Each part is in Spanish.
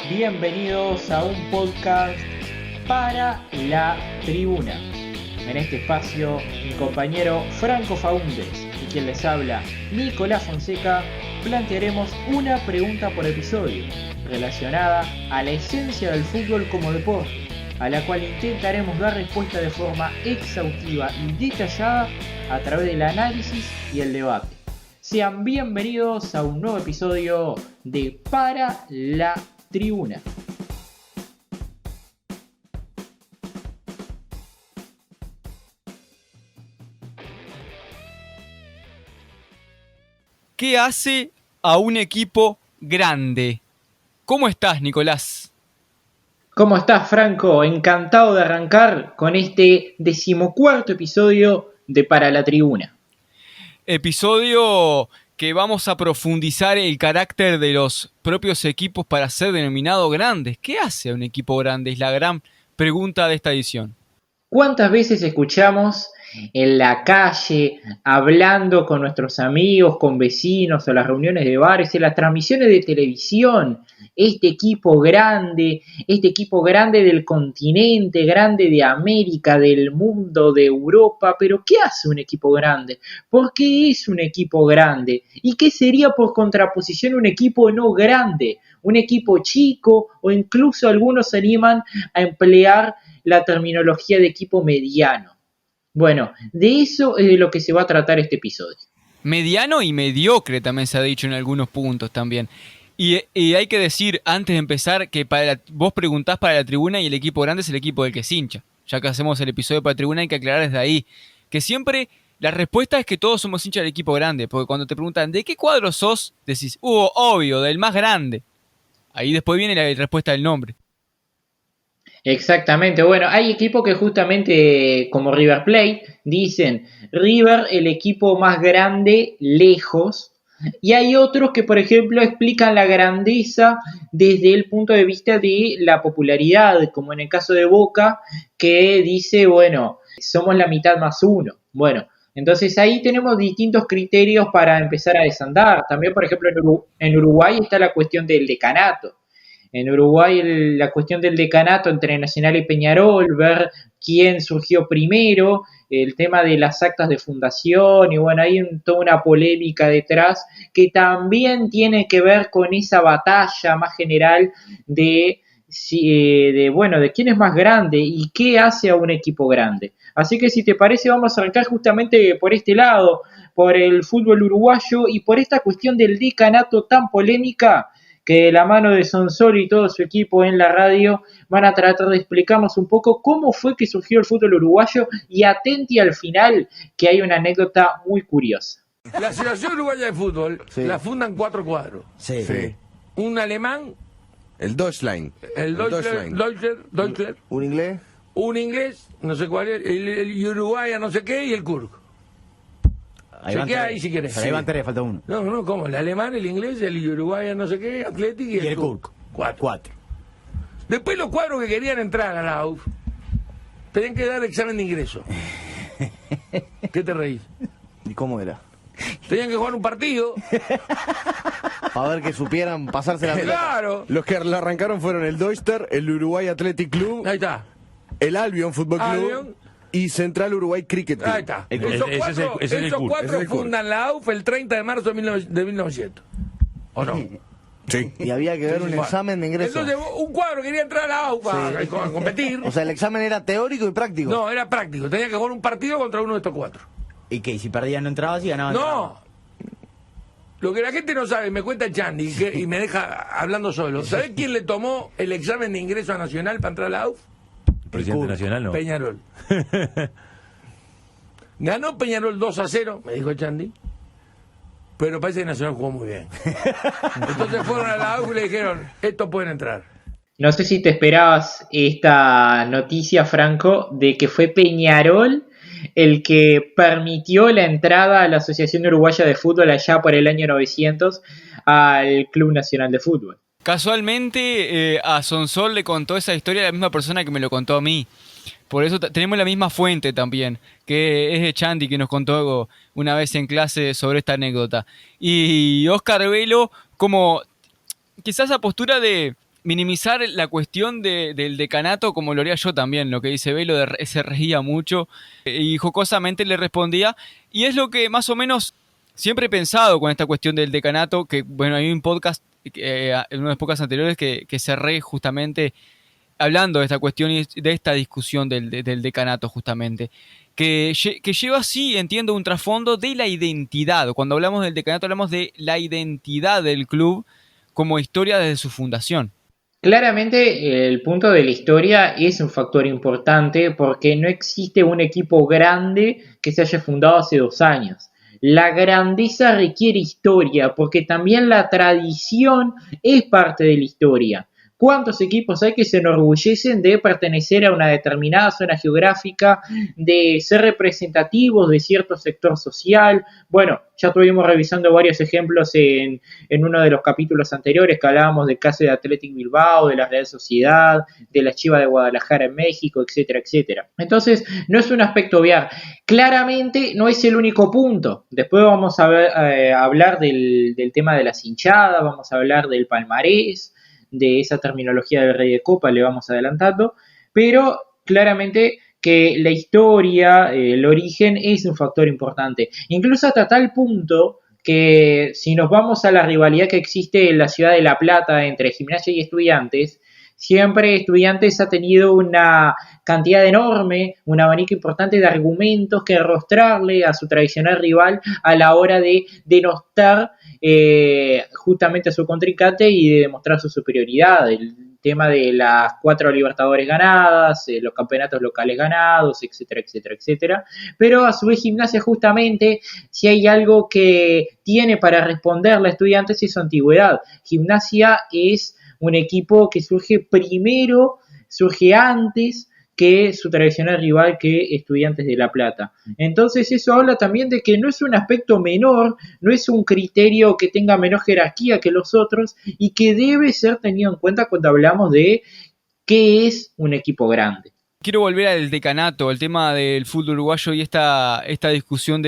bienvenidos a un podcast para la tribuna. En este espacio, mi compañero Franco Faúndez y quien les habla, Nicolás Fonseca, plantearemos una pregunta por episodio relacionada a la esencia del fútbol como deporte, a la cual intentaremos dar respuesta de forma exhaustiva y detallada a través del análisis y el debate. Sean bienvenidos a un nuevo episodio de Para la Tribuna. ¿Qué hace a un equipo grande? ¿Cómo estás, Nicolás? ¿Cómo estás, Franco? Encantado de arrancar con este 14º episodio de Para la Tribuna. Episodio que vamos a profundizar el carácter de los propios equipos para ser denominados grandes. ¿Qué hace a un equipo grande? Es la gran pregunta de esta edición. ¿Cuántas veces escuchamos en la calle, hablando con nuestros amigos, con vecinos, o las reuniones de bares, en las transmisiones de televisión, este equipo grande del continente, grande de América, del mundo, de Europa? Pero ¿qué hace un equipo grande? ¿Por qué es un equipo grande? ¿Y qué sería por contraposición un equipo no grande? ¿Un equipo chico? O incluso algunos se animan a emplear la terminología de equipo mediano. Bueno, de eso es de lo que se va a tratar este episodio. Mediano y mediocre también se ha dicho en algunos puntos también. Y hay que decir, antes de empezar, que vos preguntás para la tribuna y el equipo grande es el equipo del que se hincha. Ya que hacemos el episodio para la tribuna hay que aclarar desde ahí que siempre la respuesta es que todos somos hinchas del equipo grande. Porque cuando te preguntan ¿de qué cuadro sos? Decís, obvio, del más grande. Ahí después viene la respuesta del nombre. Exactamente, bueno, hay equipos que justamente como River Plate dicen River el equipo más grande lejos, y hay otros que por ejemplo explican la grandeza desde el punto de vista de la popularidad, como en el caso de Boca, que dice, bueno, somos la mitad más uno. Bueno, entonces ahí tenemos distintos criterios para empezar a desandar. También por ejemplo en Uruguay está la cuestión del decanato. En Uruguay la cuestión del decanato entre Nacional y Peñarol, ver quién surgió primero, el tema de las actas de fundación, y bueno, hay toda una polémica detrás que también tiene que ver con esa batalla más general de quién es más grande y qué hace a un equipo grande. Así que si te parece vamos a arrancar justamente por este lado, por el fútbol uruguayo y por esta cuestión del decanato tan polémica, que de la mano de Sonsol y todo su equipo en la radio van a tratar de explicarnos un poco cómo fue que surgió el fútbol uruguayo, y atenti al final que hay una anécdota muy curiosa. La Asociación Uruguaya de Fútbol la fundan 4 cuadros. Sí. Un alemán, El Deutschland. el Deutschler, ¿Un inglés? un inglés, no sé cuál es, el Uruguaya no sé qué, y el Kurk. Se queda ahí si querés. Ahí van 3, falta uno. No, ¿cómo? El alemán, el inglés, el Uruguaya no sé qué, Athletic y el Kurk. 4. Después los cuadros que querían entrar a la AUF tenían que dar examen de ingreso. ¿Qué te reís? ¿Y cómo era? Tenían que jugar un partido. Para ver que supieran pasarse la pelota. Claro. Los que la arrancaron fueron el Deutster, el Uruguay Athletic Club, Ahí está. el Albion Fútbol Club Albion. y Central Uruguay Cricket Club. Ahí está. Ese es el Kurk. Cuatro fundan la AUF el 30 de marzo de 1900. ¿O no? Sí. Y había que ver un examen de ingreso. Entonces un cuadro quería entrar a la AUF a competir. O sea, el examen era teórico y práctico. No, era práctico. Tenía que jugar un partido contra uno de estos 4. ¿Y qué? Si perdían no entrabas y ganaban. No. Lo que la gente no sabe, me cuenta Chandy y me deja hablando solo. ¿Sabés quién le tomó el examen de ingreso a Nacional para entrar a la AUF? Presidente nacional no. Peñarol. Ganó Peñarol 2-0, me dijo Chandy. Pero parece que Nacional jugó muy bien. Entonces fueron a la AUF y le dijeron, estos pueden entrar. No sé si te esperabas esta noticia, Franco, de que fue Peñarol el que permitió la entrada a la Asociación Uruguaya de Fútbol allá por el año 900 al Club Nacional de Fútbol. Casualmente a Sonsol le contó esa historia a la misma persona que me lo contó a mí. Por eso tenemos la misma fuente también, que es de Chandy, que nos contó una vez en clase sobre esta anécdota. Y Oscar Velo, como quizás a postura de minimizar la cuestión del decanato, como lo haría yo también, lo que dice Belo, se reía mucho y jocosamente le respondía, y es lo que más o menos siempre he pensado con esta cuestión del decanato, que bueno, hay un podcast, en uno de los podcasts anteriores, que cerré justamente hablando de esta cuestión y de esta discusión del decanato justamente, que lleva, sí, entiendo, un trasfondo de la identidad. Cuando hablamos del decanato hablamos de la identidad del club como historia desde su fundación. Claramente el punto de la historia es un factor importante porque no existe un equipo grande que se haya fundado hace 2 años. La grandeza requiere historia porque también la tradición es parte de la historia. ¿Cuántos equipos hay que se enorgullecen de pertenecer a una determinada zona geográfica, de ser representativos de cierto sector social? Bueno, ya estuvimos revisando varios ejemplos en uno de los capítulos anteriores que hablábamos del caso de Athletic Bilbao, de la Real Sociedad, de la Chiva de Guadalajara en México, etcétera, etcétera. Entonces, no es un aspecto obviar. Claramente no es el único punto. Después vamos a hablar del tema de las hinchadas, vamos a hablar del palmarés, de esa terminología del Rey de Copa, le vamos adelantando, pero claramente que la historia, el origen es un factor importante, incluso hasta tal punto que si nos vamos a la rivalidad que existe en la ciudad de La Plata entre Gimnasia y Estudiantes, siempre Estudiantes ha tenido una cantidad enorme, un abanico importante de argumentos que arrostrarle a su tradicional rival a la hora de denostar justamente a su contrincante y de demostrar su superioridad. El tema de las 4 Libertadores ganadas, los campeonatos locales ganados, etcétera, etcétera, etcétera. Pero a su vez Gimnasia, justamente, si hay algo que tiene para responderle a Estudiantes es su antigüedad. Gimnasia es un equipo que surge primero, surge antes que su tradicional rival, que Estudiantes de La Plata. Entonces eso habla también de que no es un aspecto menor, no es un criterio que tenga menor jerarquía que los otros y que debe ser tenido en cuenta cuando hablamos de qué es un equipo grande. Quiero volver al decanato, el tema del fútbol uruguayo y esta discusión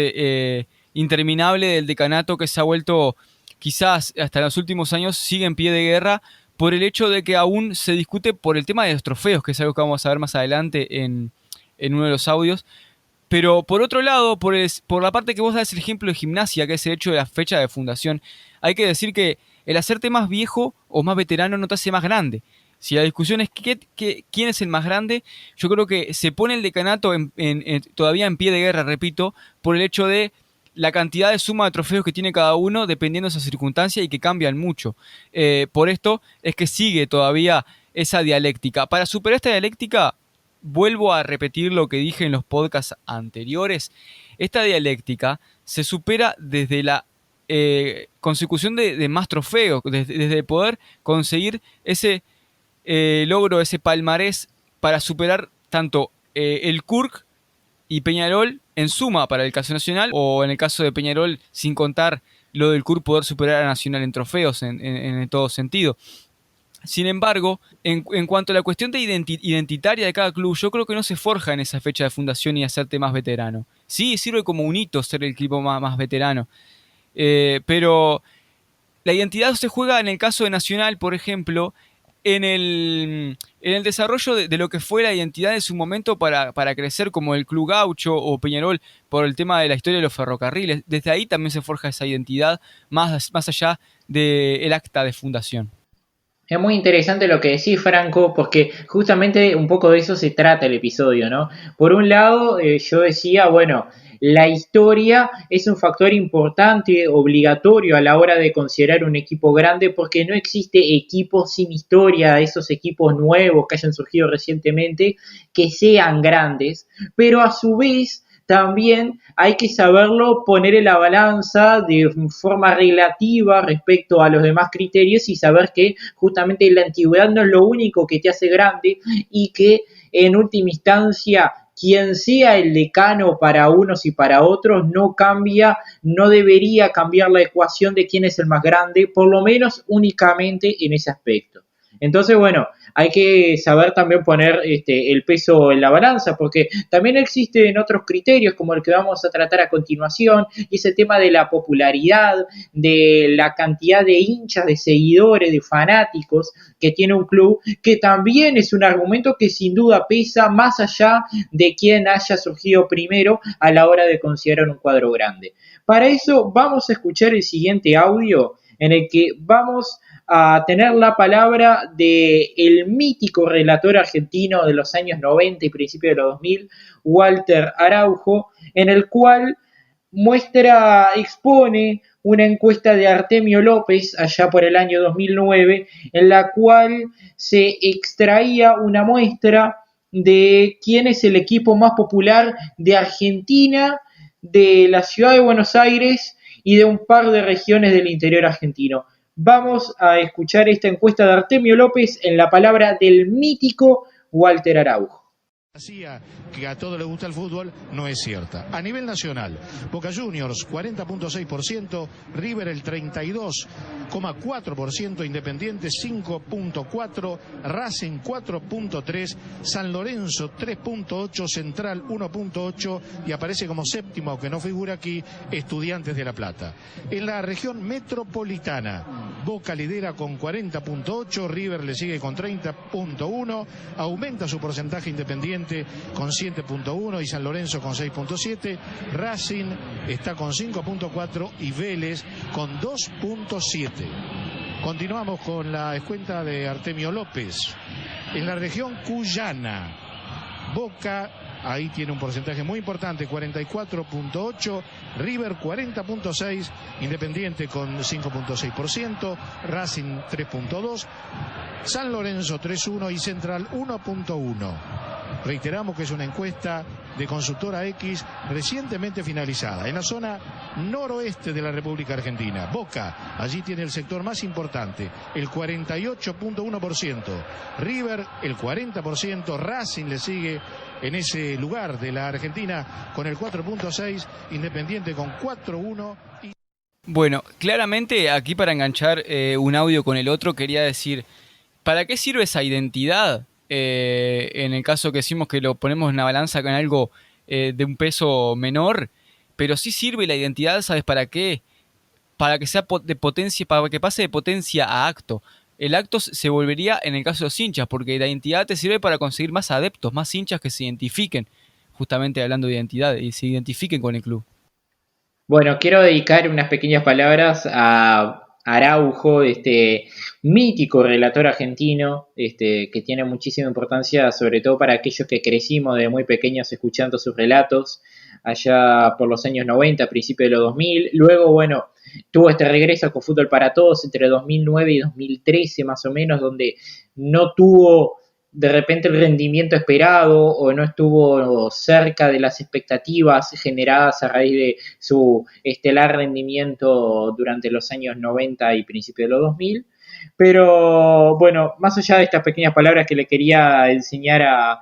interminable del decanato que se ha vuelto, quizás hasta los últimos años, sigue en pie de guerra, por el hecho de que aún se discute por el tema de los trofeos, que es algo que vamos a ver más adelante en uno de los audios. Pero por otro lado, por la parte que vos das el ejemplo de Gimnasia, que es el hecho de la fecha de fundación, hay que decir que el hacerte más viejo o más veterano no te hace más grande. Si la discusión es quién es el más grande, yo creo que se pone el decanato todavía en pie de guerra, repito, por el hecho de la cantidad de suma de trofeos que tiene cada uno dependiendo de esa circunstancia y que cambian mucho. Por esto es que sigue todavía esa dialéctica. Para superar esta dialéctica, vuelvo a repetir lo que dije en los podcasts anteriores. Esta dialéctica se supera desde la consecución de más trofeos, desde poder conseguir ese logro, ese palmarés para superar tanto el CURC y Peñarol en suma para el caso nacional, o en el caso de Peñarol, sin contar lo del CURC, poder superar a Nacional en trofeos en todo sentido. Sin embargo, en cuanto a la cuestión de identitaria de cada club, yo creo que no se forja en esa fecha de fundación y hacerte más veterano. Sí, sirve como un hito ser el equipo más veterano, pero la identidad se juega en el caso de Nacional, por ejemplo, en el desarrollo de lo que fue la identidad en su momento para crecer, como el Club Gaucho o Peñarol, por el tema de la historia de los ferrocarriles. Desde ahí también se forja esa identidad más allá del acta de fundación. Es muy interesante lo que decís, Franco, porque justamente un poco de eso se trata el episodio, ¿no? Por un lado, yo decía, bueno, la historia es un factor importante, obligatorio a la hora de considerar un equipo grande, porque no existe equipo sin historia, esos equipos nuevos que hayan surgido recientemente, que sean grandes, pero a su vez también hay que saberlo poner en la balanza de forma relativa respecto a los demás criterios y saber que justamente la antigüedad no es lo único que te hace grande y que en última instancia quien sea el decano para unos y para otros no cambia, no debería cambiar la ecuación de quién es el más grande, por lo menos únicamente en ese aspecto. Entonces, bueno, hay que saber también poner el peso en la balanza, porque también existen otros criterios como el que vamos a tratar a continuación, y es el tema de la popularidad, de la cantidad de hinchas, de seguidores, de fanáticos que tiene un club, que también es un argumento que sin duda pesa más allá de quién haya surgido primero a la hora de considerar un cuadro grande. Para eso vamos a escuchar el siguiente audio en el que vamos a tener la palabra de el mítico relator argentino de los años 90 y principios de los 2000, Walter Araujo, en el cual expone una encuesta de Artemio López allá por el año 2009, en la cual se extraía una muestra de quién es el equipo más popular de Argentina, de la ciudad de Buenos Aires y de un par de regiones del interior argentino. Vamos a escuchar esta encuesta de Artemio López en la palabra del mítico Walter Araujo. Que a todos les gusta el fútbol no es cierta. A nivel nacional, Boca Juniors 40.6%, River el 32.4%, Independiente 5.4%, Racing 4.3%, San Lorenzo 3.8%, Central 1.8% y aparece como séptimo, aunque no figura aquí, Estudiantes de La Plata. En la región metropolitana, Boca lidera con 40.8%, River le sigue con 30.1%, aumenta su porcentaje Independiente con 7.1 y San Lorenzo con 6.7, Racing está con 5.4 y Vélez con 2.7. Continuamos con la cuenta de Artemio López. En la región cuyana, Boca ahí tiene un porcentaje muy importante, 44.8, River 40.6, Independiente con 5.6%, Racing 3.2, San Lorenzo 3.1 y Central 1.1. Reiteramos que es una encuesta de Consultora X recientemente finalizada en la zona noroeste de la República Argentina. Boca, allí tiene el sector más importante, el 48.1%, River el 40%, Racing le sigue en ese lugar de la Argentina con el 4.6%, Independiente con 4.1%. Bueno, claramente aquí para enganchar un audio con el otro quería decir, ¿para qué sirve esa identidad? En el caso que decimos que lo ponemos en una balanza con algo de un peso menor, pero sí sirve la identidad, ¿sabes para qué? Para que sea de potencia, para que pase de potencia a acto. El acto se volvería en el caso de los hinchas, porque la identidad te sirve para conseguir más adeptos, más hinchas que se identifiquen, justamente hablando de identidad, y se identifiquen con el club. Bueno, quiero dedicar unas pequeñas palabras a Araujo, mítico relator argentino, que tiene muchísima importancia, sobre todo para aquellos que crecimos desde muy pequeños escuchando sus relatos, allá por los años 90, principios de los 2000. Luego, bueno, tuvo este regreso con Fútbol para Todos entre 2009 y 2013 más o menos, donde no tuvo de repente el rendimiento esperado o no estuvo cerca de las expectativas generadas a raíz de su estelar rendimiento durante los años 90 y principios de los 2000. Pero bueno, más allá de estas pequeñas palabras que le quería enseñar a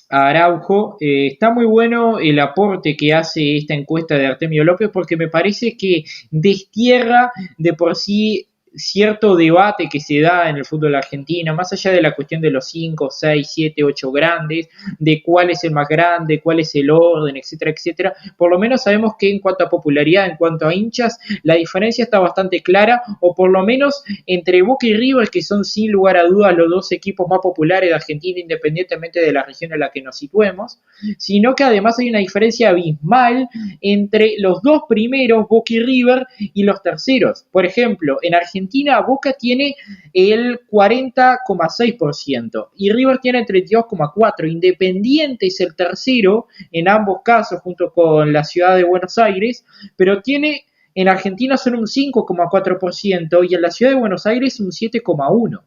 Araujo, está muy bueno el aporte que hace esta encuesta de Artemio López, porque me parece que destierra de por sí cierto debate que se da en el fútbol argentino, más allá de la cuestión de los 5, 6, 7, 8 grandes, de cuál es el más grande, cuál es el orden, etcétera, etcétera. Por lo menos sabemos que en cuanto a popularidad, en cuanto a hinchas, la diferencia está bastante clara, o por lo menos entre Boca y River, que son sin lugar a dudas los dos equipos más populares de Argentina, independientemente de la región en la que nos situemos, sino que además hay una diferencia abismal entre los dos primeros, Boca y River, y los terceros. Por ejemplo, en Argentina Boca tiene el 40,6% y River tiene el 32,4%. Independiente es el tercero en ambos casos junto con la ciudad de Buenos Aires, pero tiene en Argentina solo un 5,4% y en la ciudad de Buenos Aires un 7,1%.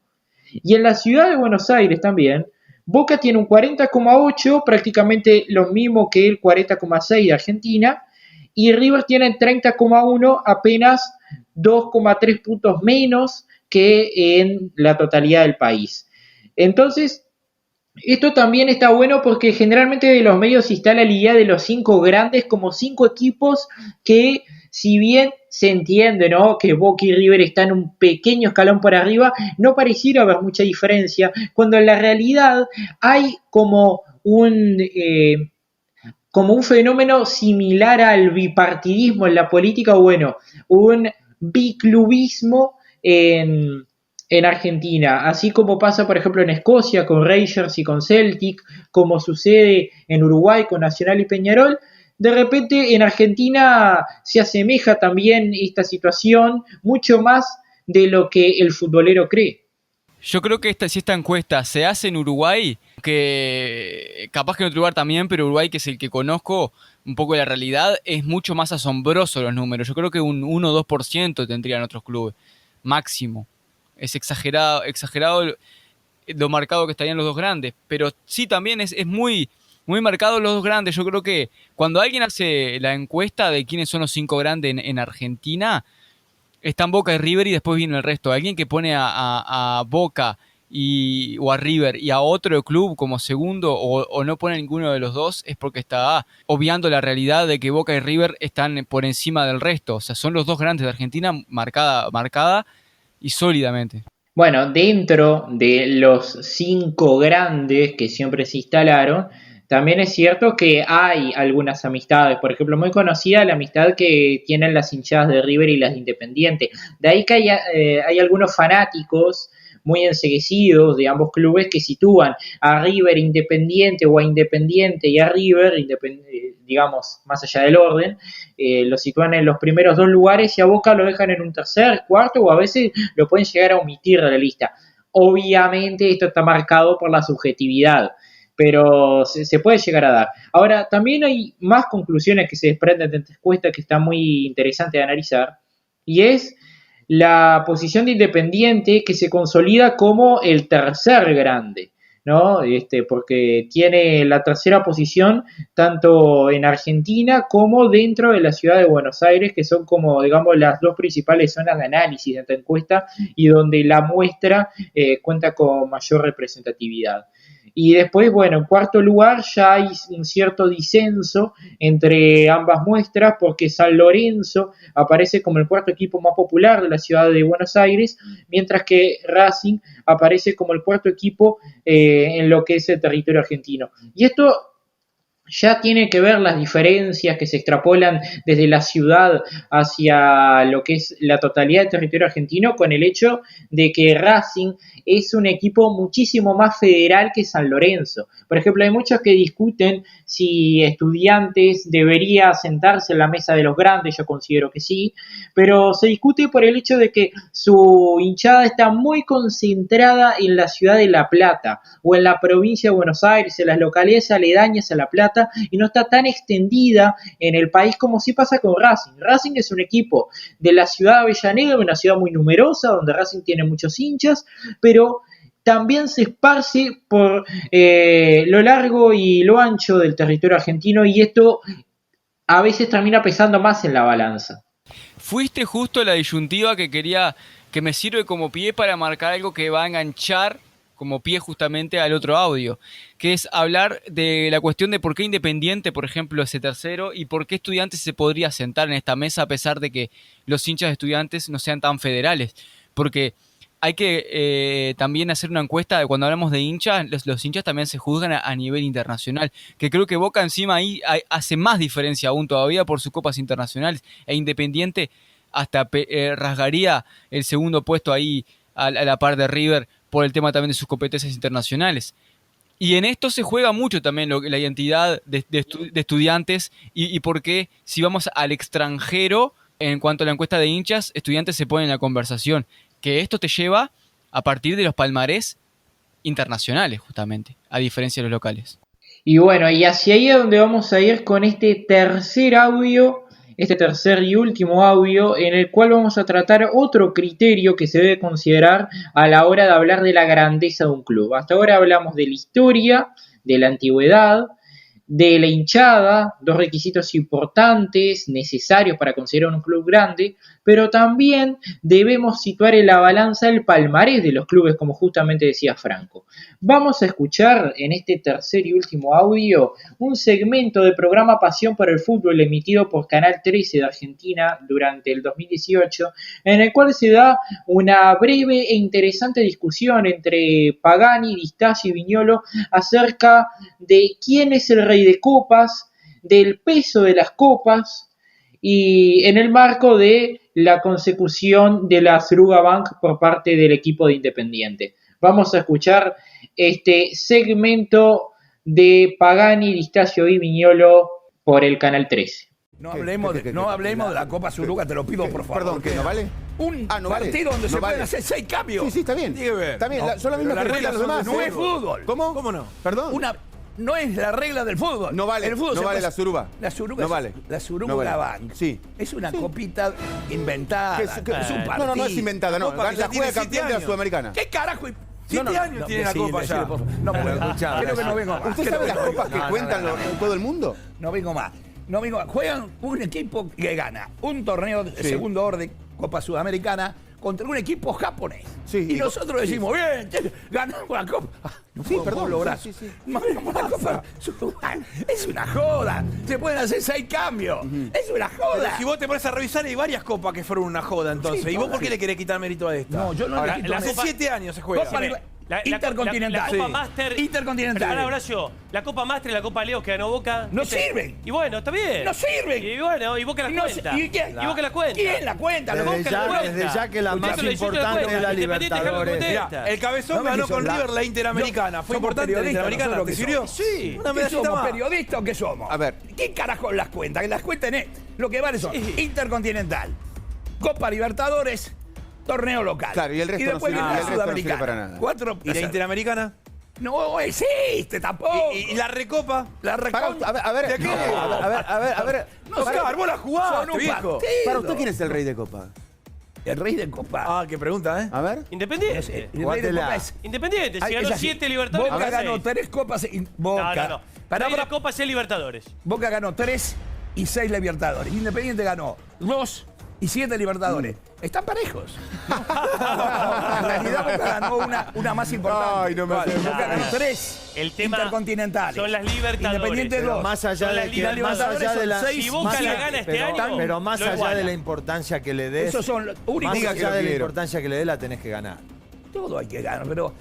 Y en la ciudad de Buenos Aires también Boca tiene un 40,8%, prácticamente lo mismo que el 40,6% de Argentina, y River tiene 30,1%, apenas 2,3 puntos menos que en la totalidad del país. Entonces, esto también está bueno porque generalmente de los medios se instala la idea de los 5 grandes como 5 equipos que si bien se entiende, ¿no?, que Boca y River están un pequeño escalón por arriba, no pareciera haber mucha diferencia, cuando en la realidad hay como un fenómeno similar al bipartidismo en la política, bueno, un biclubismo en Argentina, así como pasa, por ejemplo, en Escocia con Rangers y con Celtic, como sucede en Uruguay con Nacional y Peñarol. De repente en Argentina se asemeja también esta situación mucho más de lo que el futbolero cree. Yo creo que si esta encuesta se hace en Uruguay, que capaz que en otro lugar también, pero Uruguay, que es el que conozco un poco de la realidad, es mucho más asombroso los números. Yo creo que un 1 o 2% tendrían otros clubes, máximo. Es exagerado lo marcado que estarían los dos grandes, pero sí también es muy, muy marcado los dos grandes. Yo creo que cuando alguien hace la encuesta de quiénes son los 5 grandes en Argentina, están Boca y River y después viene el resto. Alguien que pone a Boca o a River y a otro club como segundo o no pone ninguno de los dos es porque está obviando la realidad de que Boca y River están por encima del resto. O sea, son los dos grandes de Argentina marcada y sólidamente. Bueno, dentro de los 5 grandes que siempre se instalaron, también es cierto que hay algunas amistades, por ejemplo, muy conocida la amistad que tienen las hinchadas de River y las de Independiente. De ahí que hay algunos fanáticos muy enseguecidos de ambos clubes que sitúan a River Independiente o a Independiente y a River, digamos, más allá del orden, lo sitúan en los primeros 2 lugares y a Boca lo dejan en un tercer, cuarto o a veces lo pueden llegar a omitir de la lista. Obviamente esto está marcado por la subjetividad, pero se puede llegar a dar. Ahora, también hay más conclusiones que se desprenden de esta encuesta que está muy interesante de analizar, y es la posición de Independiente que se consolida como el tercer grande, ¿no? Porque tiene la tercera posición tanto en Argentina como dentro de la ciudad de Buenos Aires, que son como, digamos, las 2 principales zonas de análisis de esta encuesta y donde la muestra cuenta con mayor representatividad. Y después, bueno, en cuarto lugar ya hay un cierto disenso entre ambas muestras porque San Lorenzo aparece como el cuarto equipo más popular de la ciudad de Buenos Aires, mientras que Racing aparece como el cuarto equipo en lo que es el territorio argentino. Y esto ya tiene que ver las diferencias que se extrapolan desde la ciudad hacia lo que es la totalidad del territorio argentino con el hecho de que Racing es un equipo muchísimo más federal que San Lorenzo. Por ejemplo, hay muchos que discuten si Estudiantes debería sentarse en la mesa de los grandes, yo considero que sí, pero se discute por el hecho de que su hinchada está muy concentrada en la ciudad de La Plata o en la provincia de Buenos Aires, en las localidades aledañas a La Plata, y no está tan extendida en el país como sí pasa con Racing. Racing es un equipo de la ciudad de Avellaneda, una ciudad muy numerosa, donde Racing tiene muchos hinchas, pero también se esparce por lo largo y lo ancho del territorio argentino, y esto a veces termina pesando más en la balanza. Fuiste justo la disyuntiva que me sirve como pie para marcar algo que va a enganchar como pie justamente al otro audio, que es hablar de la cuestión de por qué Independiente, por ejemplo, es el tercero y por qué Estudiantes se podría sentar en esta mesa a pesar de que los hinchas de Estudiantes no sean tan federales. Porque hay que también hacer una encuesta de cuando hablamos de hinchas, los hinchas también se juzgan a nivel internacional, que creo que Boca encima ahí hace más diferencia aún todavía por sus copas internacionales, e Independiente hasta rasgaría el segundo puesto ahí a la par de River por el tema también de sus competencias internacionales. Y en esto se juega mucho también la identidad de Estudiantes y por qué si vamos al extranjero, en cuanto a la encuesta de hinchas, Estudiantes se pone en la conversación. Que esto te lleva a partir de los palmarés internacionales, justamente, a diferencia de los locales. Y bueno, y hacia ahí es donde vamos a ir con este tercer audio, este tercer y último audio, en el cual vamos a tratar otro criterio que se debe considerar a la hora de hablar de la grandeza de un club. Hasta ahora hablamos de la historia, de la antigüedad, de la hinchada, dos requisitos importantes, necesarios para considerar un club grande, pero también debemos situar en la balanza el palmarés de los clubes, como justamente decía Franco. Vamos a escuchar en este tercer y último audio un segmento del programa Pasión por el Fútbol emitido por Canal 13 de Argentina durante el 2018, en el cual se da una breve e interesante discusión entre Pagani, Di Stasio y Viñolo acerca de quién es el rey de copas, del peso de las copas y en el marco de la consecución de la Suruga Bank por parte del equipo de Independiente. Vamos a escuchar este segmento de Pagani, Di Stasio y Viñolo por el Canal 13. No hablemos de la Copa Suruga, te lo pido por favor. Perdón, ¿qué no vale? Un no partido vale. donde No se vale. pueden hacer 6 cambios. Sí, está bien. Está bien, son las mismas reglas de los demás. No es fútbol. ¿Cómo? ¿Cómo no? Perdón. No es la regla del fútbol. No vale, El fútbol no se vale pasa- la Suruga. La Suruga No vale. La Suruga No vale. Bank. Sí. Es una copita inventada. Que Es un partido. No, no es inventada, no. Copa que La ya tiene juega campeón 7 de la años. Sudamericana. ¿Qué carajo? 7 años tiene la Copa ya. No puedo. Creo que no vengo más. ¿Usted sabe las copas que cuentan todo el mundo? No vengo más. Juegan un equipo que gana un torneo de segundo orden, Copa Sudamericana, contra un equipo japonés. Sí, y nosotros decimos, bien, ganamos la Copa. No Sí, puedo perdón. lograr. Sí. Ganamos la Copa Sudamericana. Es una joda. Se pueden hacer 6 cambios. Es una joda. Si vos te pones a revisar, hay varias copas que fueron una joda entonces. Sí, ¿Y vos por sí. qué le querés quitar mérito a esta? No, yo no Ahora, le quito Hace mérito. 7 años se juega. Copa La Intercontinental. Copa Sí. Master. Intercontinental. Perdón, Horacio. La Copa Master y la Copa Leo que ganó Boca. No ¿viste? sirven. Y bueno, está bien. No sirven. Y bueno, y Boca la No cuenta. sé- ¿y quién? Y Boca la cuenta. ¿Quién la cuenta? Pero Boca Boca la la cuenta. cuenta. Desde ya que la Usted más se lo hizo, importante cuenta. es la Independiente, déjalo que Libertadores. contesta. El Cabezón No me ganó quiso con hablar. River la Interamericana. Fue Somos importante la periodistas, Interamericana. nosotros ¿Te que sirvió? somos. Sí. Una ¿Qué medallita somos, más. periodistas o qué somos? A ver. ¿Qué carajo las cuentas? Que las cuenten lo que vale son Intercontinental, Copa Libertadores, torneo local. Claro, y el resto no después sirve- viene el la resto no sirve Sudamericana. para nada. 4 ¿Y la Interamericana? No existe tampoco. ¿Y la Recopa? La Recopa. A ver. ¿De qué? A ver. No, Oscar, vos la jugaste, son un viejo. partido. Para usted, ¿quién es el rey de copa? El rey de Copa. Ah, qué pregunta, ¿eh? A ver. Independiente. El rey de Copa es. Independiente. Si Ay, ganó es así. 7 Libertadores. Boca ganó ganó 6. 3 copas. No, Boca. no. Pará, Rey de pará. Copas es Libertadores. Boca ganó 3 y 6 Libertadores. Independiente ganó 2 y 7 Libertadores. Están parejos. En realidad Boca ganó una más importante. Ay, no me hace Boca mal. ganó 3 El tema intercontinentales. son las Libertadores. Independiente Pero 2. Más allá Son de las que, Libertadores, más allá de la, son 6, Si Boca más la allá- gana este pero, año, pero más lo allá iguala. de la importancia que le des, Esos son los más únicos. Diga allá que lo de la quiero. importancia que le des, la tenés que ganar. Todo hay que ganar, pero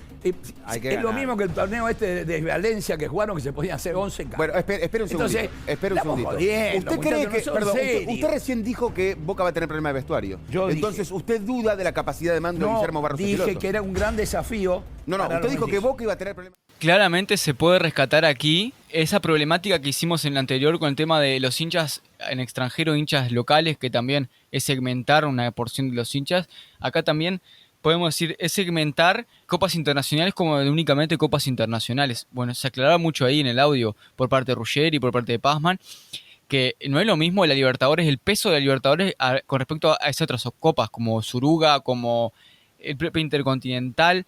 Hay que es lo ganar. mismo que el torneo este de Valencia que jugaron, que se podían hacer 11 cambios. Bueno, espere un segundito. Entonces, Espere un estamos segundito. jodiendo, ¿Usted cree muchachos, que, no son perdón, serios. usted recién dijo que Boca va a tener problema de vestuario? Yo dije. Entonces, ¿usted duda de la capacidad de mando de No, Guillermo Barros dije Schelotto? que era un gran desafío. No, para usted los dijo que mellizos. Boca iba a tener problemas. Claramente se puede rescatar aquí esa problemática que hicimos en la anterior con el tema de los hinchas en extranjero, hinchas locales, que también es segmentar una porción de los hinchas. Acá también podemos decir, es segmentar copas internacionales como de únicamente copas internacionales. Bueno, se aclaraba mucho ahí en el audio por parte de Ruggeri y por parte de Pazman, que no es lo mismo la Libertadores, el peso de la Libertadores con respecto a esas otras copas, como Suruga, como el propio Intercontinental,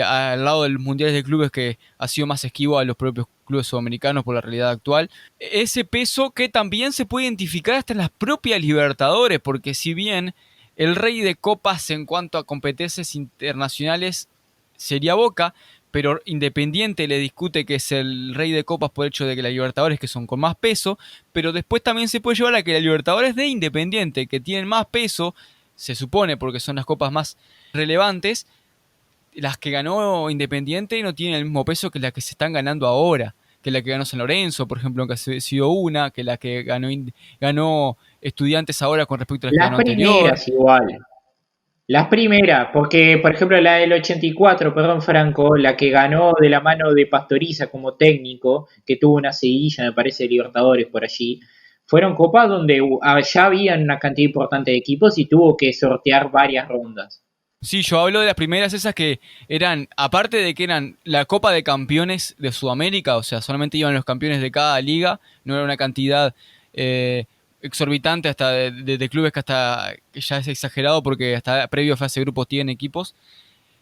al lado del Mundial de Clubes, que ha sido más esquivo a los propios clubes sudamericanos por la realidad actual. Ese peso que también se puede identificar hasta en las propias Libertadores, porque si bien el rey de copas en cuanto a competencias internacionales sería Boca, pero Independiente le discute que es el rey de copas por el hecho de que la Libertadores, que son con más peso, pero después también se puede llevar a que la Libertadores de Independiente, que tienen más peso, se supone, porque son las copas más relevantes, las que ganó Independiente no tienen el mismo peso que las que se están ganando ahora, que la que ganó San Lorenzo, por ejemplo, que ha sido una, que la que ganó Estudiantes ahora con respecto a las que ganó anterior. Las primeras igual. Las primeras, porque por ejemplo la del 84, perdón Franco, la que ganó de la mano de Pastoriza como técnico, que tuvo una seguidilla, me parece, de Libertadores por allí, fueron copas donde ya había una cantidad importante de equipos y tuvo que sortear varias rondas. Sí, yo hablo de las primeras esas que eran, aparte de que eran la Copa de Campeones de Sudamérica, o sea, solamente iban los campeones de cada liga, no era una cantidad exorbitante hasta de clubes que hasta que ya es exagerado porque hasta previo a fase de grupos tienen equipos.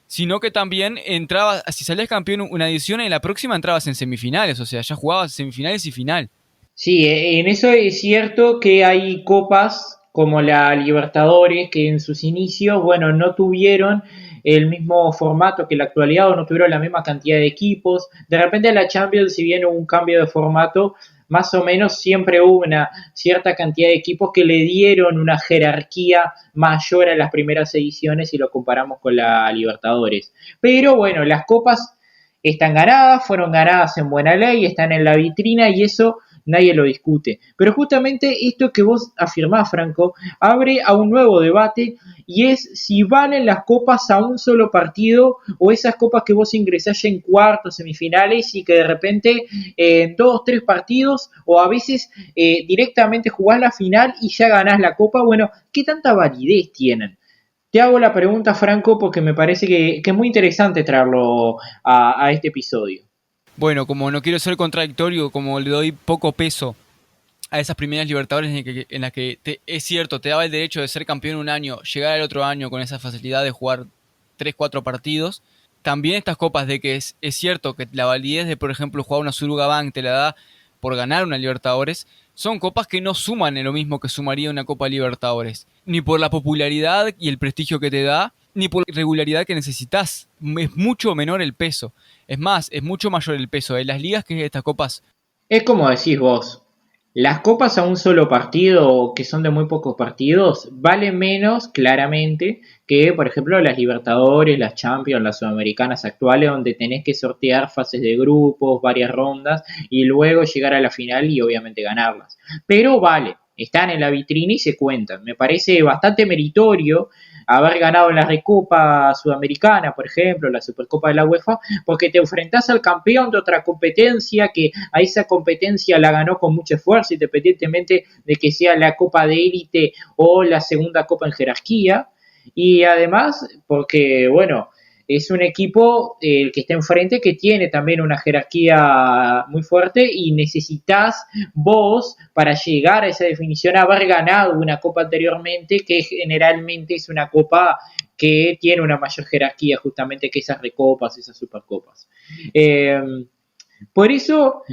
sino que también entrabas, si salías campeón una edición, en la próxima entrabas en semifinales, o sea, ya jugabas semifinales y final. Sí, en eso es cierto que hay copas como la Libertadores que en sus inicios, bueno, no tuvieron el mismo formato que la actualidad o no tuvieron la misma cantidad de equipos. De repente en la Champions, si bien hubo un cambio de formato, más o menos siempre hubo una cierta cantidad de equipos que le dieron una jerarquía mayor a las primeras ediciones si lo comparamos con la Libertadores. Pero bueno, las copas están ganadas, fueron ganadas en buena ley, están en la vitrina y eso nadie lo discute. Pero justamente esto que vos afirmás, Franco, abre a un nuevo debate y es si valen las copas a un solo partido o esas copas que vos ingresás ya en cuartos, semifinales y que de repente en 2, 3 partidos o a veces directamente jugás la final y ya ganás la copa. Bueno, ¿qué tanta validez tienen? Te hago la pregunta, Franco, porque me parece que es muy interesante traerlo a este episodio. Bueno, como no quiero ser contradictorio, como le doy poco peso a esas primeras Libertadores en las que es cierto, te daba el derecho de ser campeón un año, llegar al otro año con esa facilidad de jugar 3, 4 partidos. También estas copas de que es cierto que la validez de, por ejemplo, jugar una Suruga Bank te la da por ganar una Libertadores, son copas que no suman en lo mismo que sumaría una Copa Libertadores, ni por la popularidad y el prestigio que te da, ni por la regularidad que necesitas. Es mucho menor el peso. Es más, es mucho mayor el peso de las ligas que estas copas. Es como decís vos, las copas a un solo partido, que son de muy pocos partidos, valen menos, claramente, que por ejemplo las Libertadores, las Champions, las Sudamericanas actuales, donde tenés que sortear fases de grupos, varias rondas, y luego llegar a la final y obviamente ganarlas. Pero vale, están en la vitrina y se cuentan. Me parece bastante meritorio haber ganado la Recopa Sudamericana, por ejemplo, la Supercopa de la UEFA, porque te enfrentás al campeón de otra competencia que a esa competencia la ganó con mucho esfuerzo, independientemente de que sea la Copa de Élite o la segunda Copa en jerarquía. Y además, porque, bueno, es un equipo, el que está enfrente, que tiene también una jerarquía muy fuerte y necesitas vos, para llegar a esa definición, haber ganado una copa anteriormente, que generalmente es una copa que tiene una mayor jerarquía justamente que esas recopas, esas supercopas. Por eso,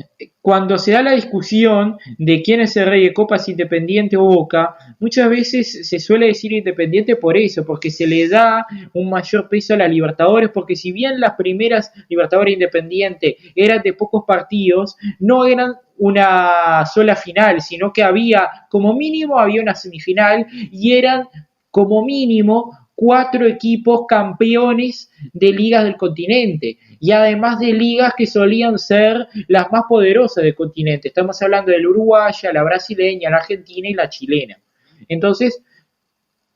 cuando se da la discusión de quién es el rey de copas, Independiente o Boca, muchas veces se suele decir Independiente por eso, porque se le da un mayor peso a la Libertadores, porque si bien las primeras Libertadores Independiente eran de pocos partidos, no eran una sola final, sino que había, como mínimo, había una semifinal y eran, como mínimo, 4 equipos campeones de ligas del continente y además de ligas que solían ser las más poderosas del continente. Estamos hablando de la uruguaya, la brasileña, la argentina y la chilena. Entonces,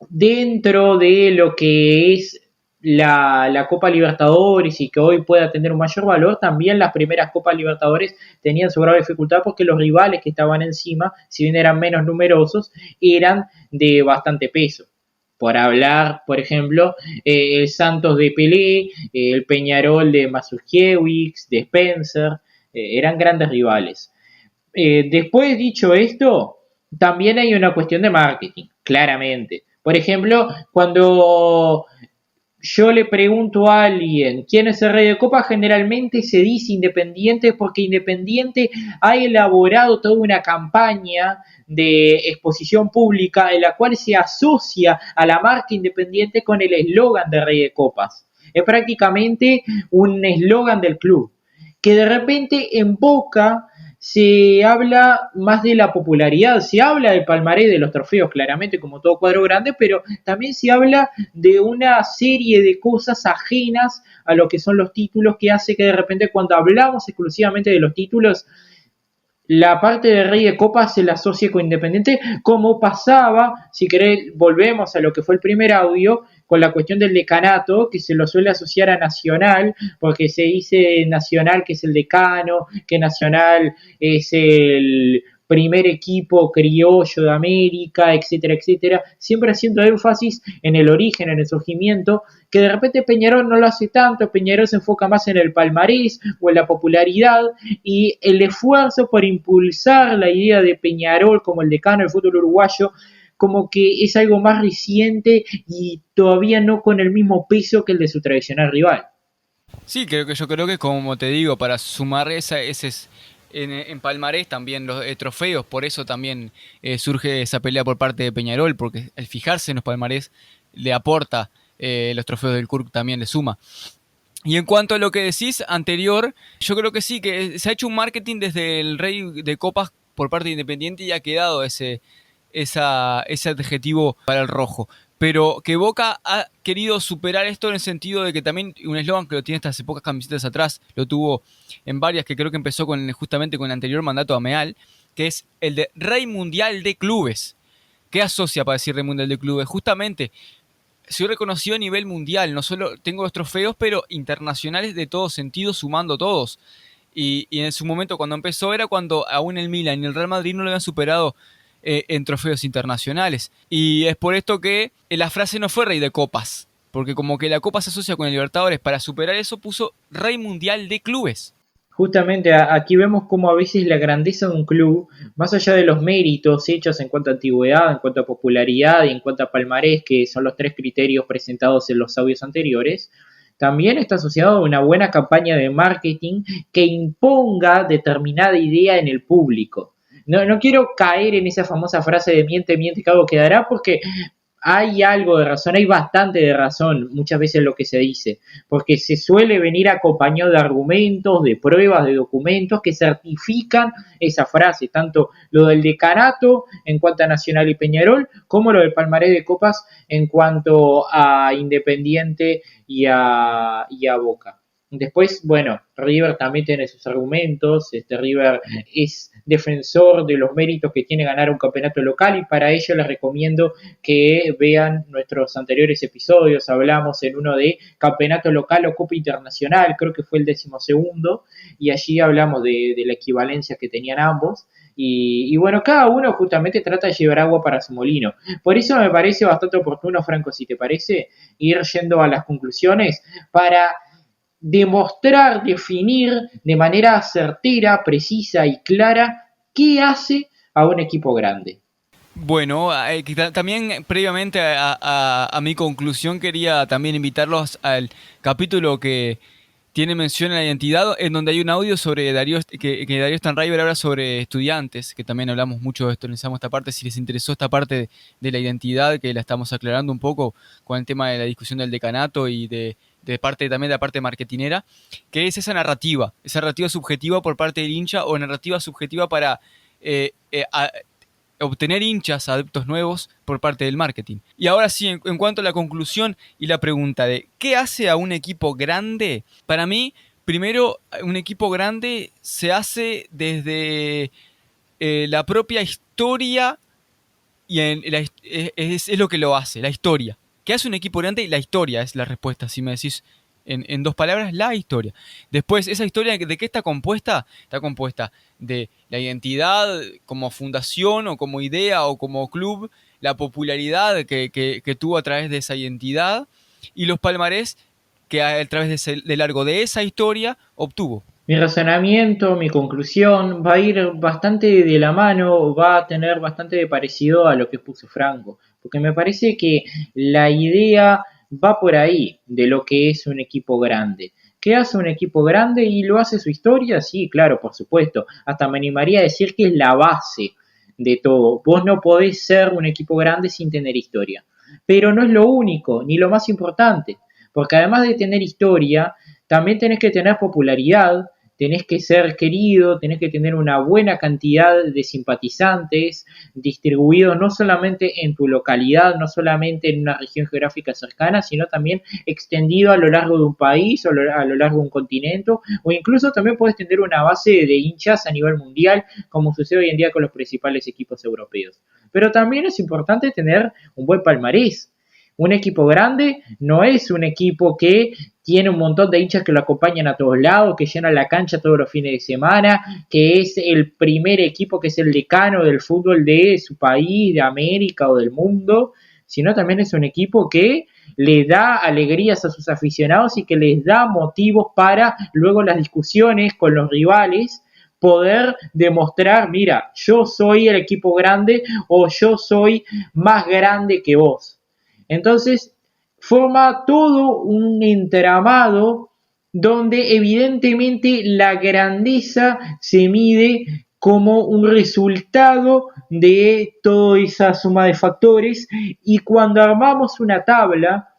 dentro de lo que es la Copa Libertadores y que hoy pueda tener un mayor valor, también las primeras Copas Libertadores tenían su grave dificultad porque los rivales que estaban encima, si bien eran menos numerosos, eran de bastante peso. Por hablar, por ejemplo, el Santos de Pelé, el Peñarol de Mazurkiewicz, de Spencer, eran grandes rivales. Después, dicho esto, también hay una cuestión de marketing, claramente. Por ejemplo, cuando yo le pregunto a alguien quién es el rey de copa, generalmente se dice Independiente porque Independiente ha elaborado toda una campaña de exposición pública en la cual se asocia a la marca Independiente con el eslogan de rey de copas. Es prácticamente un eslogan del club, que de repente en Boca se habla más de la popularidad, se habla del palmarés de los trofeos, claramente, como todo cuadro grande, pero también se habla de una serie de cosas ajenas a lo que son los títulos, que hace que de repente cuando hablamos exclusivamente de los títulos, la parte de Rey de Copas se la asocia con Independiente, como pasaba, si querés, volvemos a lo que fue el primer audio, con la cuestión del decanato, que se lo suele asociar a Nacional, porque se dice Nacional que es el decano, que Nacional es el primer equipo criollo de América, etcétera, etcétera, siempre haciendo énfasis en el origen, en el surgimiento, que de repente Peñarol no lo hace tanto, Peñarol se enfoca más en el palmarés o en la popularidad, y el esfuerzo por impulsar la idea de Peñarol como el decano del fútbol uruguayo como que es algo más reciente y todavía no con el mismo peso que el de su tradicional rival. Sí, yo creo que como te digo, para sumar en palmarés también los trofeos, por eso también surge esa pelea por parte de Peñarol, porque al fijarse en los palmarés le aporta los trofeos del CURC, también le suma. Y en cuanto a lo que decís anterior, yo creo que sí, que se ha hecho un marketing desde el Rey de Copas por parte de Independiente y ha quedado ese adjetivo para el rojo. Pero que Boca ha querido superar esto en el sentido de que también un eslogan que lo tiene estas pocas camisetas atrás, lo tuvo en varias, que creo que empezó justamente con el anterior mandato a Meal, que es el de Rey Mundial de Clubes. ¿Qué asocia para decir Rey Mundial de Clubes? Justamente, soy reconocido a nivel mundial, no solo tengo los trofeos, pero internacionales de todos sentidos, sumando todos. Y en su momento, cuando empezó, era cuando aún el Milan y el Real Madrid no lo habían superado en trofeos internacionales. Y es por esto que la frase no fue Rey de Copas, porque como que la Copa se asocia con el Libertadores, para superar eso puso Rey Mundial de Clubes. Justamente aquí vemos cómo a veces la grandeza de un club, más allá de los méritos hechos en cuanto a antigüedad, en cuanto a popularidad y en cuanto a palmarés, que son los 3 criterios presentados en los audios anteriores, también está asociado a una buena campaña de marketing que imponga determinada idea en el público. No quiero caer en esa famosa frase de miente, que algo quedará, porque hay algo de razón, hay bastante de razón muchas veces en lo que se dice, porque se suele venir acompañado de argumentos, de pruebas, de documentos que certifican esa frase, tanto lo del decanato en cuanto a Nacional y Peñarol, como lo del palmarés de copas en cuanto a Independiente y a Boca. Después, bueno, River también tiene sus argumentos, River es defensor de los méritos que tiene ganar un campeonato local y para ello les recomiendo que vean nuestros anteriores episodios. Hablamos en uno de campeonato local o Copa Internacional, creo que fue el 12º, y allí hablamos de la equivalencia que tenían ambos. Y bueno, cada uno justamente trata de llevar agua para su molino. Por eso me parece bastante oportuno, Franco, si te parece, ir yendo a las conclusiones para demostrar, definir de manera certera, precisa y clara qué hace a un equipo grande. Bueno, también previamente a mi conclusión quería también invitarlos al capítulo que tiene mención a la identidad, en donde hay un audio sobre Darío Stanraiver habla sobre Estudiantes, que también hablamos mucho de esto, analizamos esta parte, si les interesó esta parte de la identidad, que la estamos aclarando un poco con el tema de la discusión del decanato y de parte también de la parte marketinera, que es esa narrativa subjetiva por parte del hincha o narrativa subjetiva para obtener hinchas, adeptos nuevos por parte del marketing. Y ahora sí, en cuanto a la conclusión y la pregunta de ¿qué hace a un equipo grande? Para mí, primero, un equipo grande se hace desde la propia historia y es lo que lo hace, la historia. ¿Qué hace un equipo grande? La historia es la respuesta, si me decís en 2 palabras, la historia. Después, ¿esa historia de qué está compuesta? Está compuesta de la identidad como fundación o como idea o como club, la popularidad que tuvo a través de esa identidad y los palmarés que a través de largo de esa historia obtuvo. Mi razonamiento, mi conclusión va a ir bastante de la mano, va a tener bastante de parecido a lo que puso Franco, porque me parece que la idea va por ahí de lo que es un equipo grande. ¿Qué hace un equipo grande? ¿Y lo hace su historia? Sí, claro, por supuesto. Hasta me animaría a decir que es la base de todo. Vos no podés ser un equipo grande sin tener historia. Pero no es lo único, ni lo más importante. Porque además de tener historia, también tenés que tener popularidad, tenés que ser querido, tenés que tener una buena cantidad de simpatizantes distribuidos no solamente en tu localidad, no solamente en una región geográfica cercana, sino también extendido a lo largo de un país o a lo largo de un continente, o incluso también puedes tener una base de hinchas a nivel mundial, como sucede hoy en día con los principales equipos europeos. Pero también es importante tener un buen palmarés. Un equipo grande no es un equipo que tiene un montón de hinchas que lo acompañan a todos lados, que llena la cancha todos los fines de semana, que es el primer equipo, que es el decano del fútbol de su país, de América o del mundo, sino también es un equipo que le da alegrías a sus aficionados y que les da motivos para luego las discusiones con los rivales poder demostrar, mira, yo soy el equipo grande o yo soy más grande que vos. Entonces forma todo un entramado donde evidentemente la grandeza se mide como un resultado de toda esa suma de factores, y cuando armamos una tabla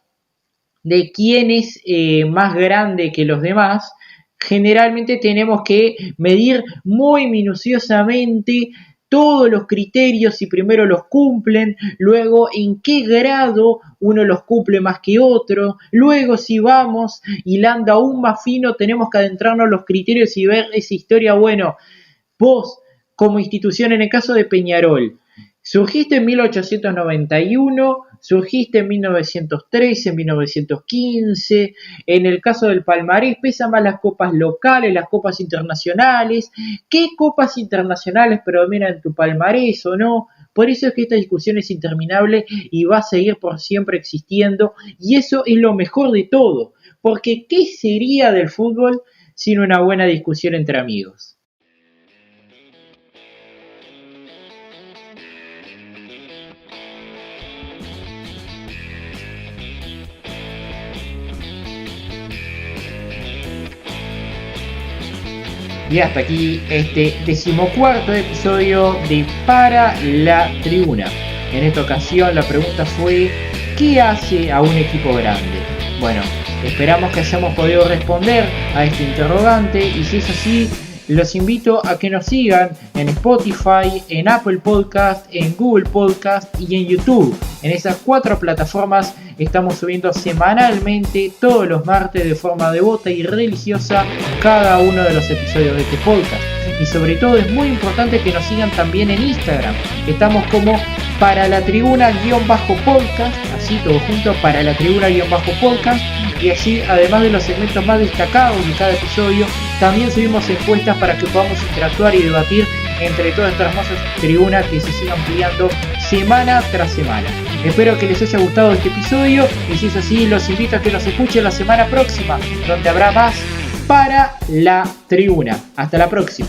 de quién es más grande que los demás, generalmente tenemos que medir muy minuciosamente todos los criterios, si primero los cumplen, luego en qué grado uno los cumple más que otro, luego si vamos hilando aún más fino tenemos que adentrarnos en los criterios y ver esa historia. Bueno, vos como institución, en el caso de Peñarol, surgiste en 1891, surgiste en 1913, en 1915, en el caso del palmarés pesan más las copas locales, las copas internacionales, ¿qué copas internacionales predominan en tu palmarés o no? Por eso es que esta discusión es interminable y va a seguir por siempre existiendo, y eso es lo mejor de todo, porque ¿qué sería del fútbol sin una buena discusión entre amigos? Y hasta aquí este 14º episodio de Para la Tribuna. En esta ocasión la pregunta fue: ¿qué hace a un equipo grande? Bueno, esperamos que hayamos podido responder a este interrogante, y si es así, los invito a que nos sigan en Spotify, en Apple Podcast, en Google Podcast y en YouTube. En esas 4 plataformas estamos subiendo semanalmente, todos los martes, de forma devota y religiosa, cada uno de los episodios de este podcast. Y sobre todo es muy importante que nos sigan también en Instagram. Estamos como Para la Tribuna-podcast, así todo junto, Para la Tribuna-podcast. Y así, además de los segmentos más destacados de cada episodio, también subimos encuestas para que podamos interactuar y debatir entre toda esta hermosa tribuna que se siga ampliando semana tras semana. Espero que les haya gustado este episodio, y si es así, los invito a que nos escuchen la semana próxima, donde habrá más Para la Tribuna. Hasta la próxima.